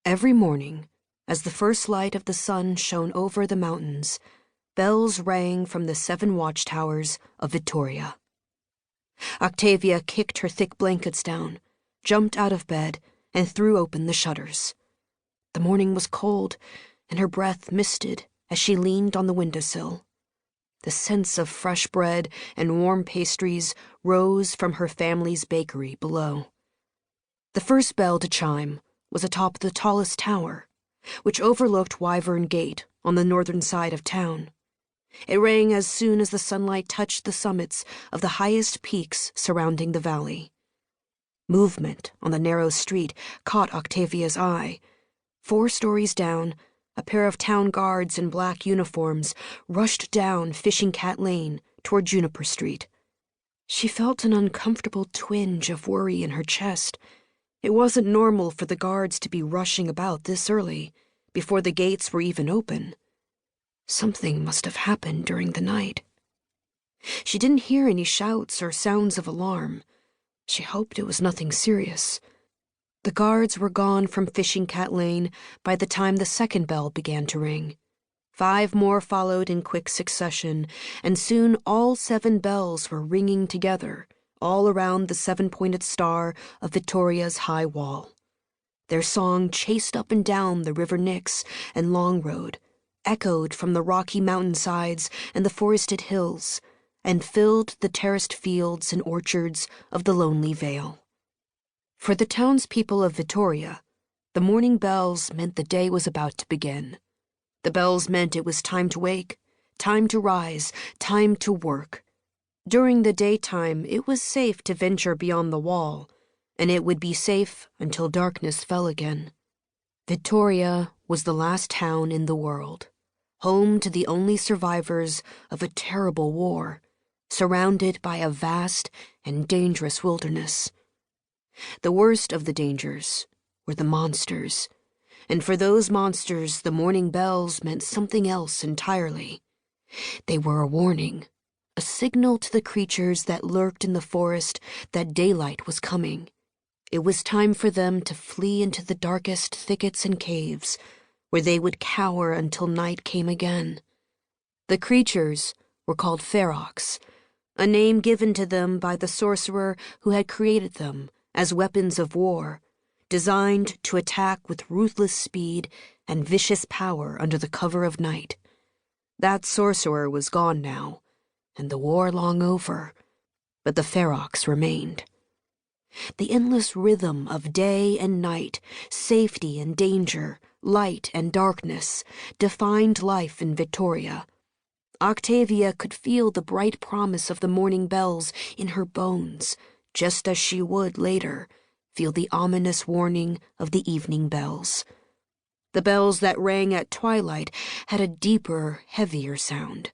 Every morning, as the first light of the sun shone over the mountains, bells rang from the 7 watchtowers of Vittoria. Octavia kicked her thick blankets down, jumped out of bed, and threw open the shutters. The morning was cold, and her breath misted as she leaned on the windowsill. The scents of fresh bread and warm pastries rose from her family's bakery below. The first bell to chime was atop the tallest tower, which overlooked Wyvern Gate on the northern side of town. It rang as soon as the sunlight touched the summits of the highest peaks surrounding the valley. Movement on the narrow street caught Octavia's eye. 4 stories down, a pair of town guards in black uniforms rushed down Fishing Cat Lane toward Juniper Street. She felt an uncomfortable twinge of worry in her chest. It wasn't normal for the guards to be rushing about this early, before the gates were even open. Something must have happened during the night. She didn't hear any shouts or sounds of alarm. She hoped it was nothing serious. The guards were gone from Fishing Cat Lane by the time the second bell began to ring. 5 more followed in quick succession, and soon all 7 bells were ringing together, all around the 7-pointed star of Vittoria's high wall. Their song chased up and down the River Nix and Long Road, echoed from the rocky mountainsides and the forested hills, and filled the terraced fields and orchards of the lonely vale. For the townspeople of Vittoria, the morning bells meant the day was about to begin. The bells meant it was time to wake, time to rise, time to work. During the daytime, it was safe to venture beyond the wall, and it would be safe until darkness fell again. Vittoria was the last town in the world, home to the only survivors of a terrible war, surrounded by a vast and dangerous wilderness. The worst of the dangers were the monsters, and for those monsters the morning bells meant something else entirely. They were a warning, a signal to the creatures that lurked in the forest that daylight was coming. It was time for them to flee into the darkest thickets and caves, where they would cower until night came again. The creatures were called ferox, a name given to them by the sorcerer who had created them as weapons of war, designed to attack with ruthless speed and vicious power under the cover of night. That sorcerer was gone now, and the war long over, but the ferox remained. The endless rhythm of day and night, safety and danger, light and darkness, defined life in Vittoria. Octavia could feel the bright promise of the morning bells in her bones, just as she would later feel the ominous warning of the evening bells. The bells that rang at twilight had a deeper, heavier sound.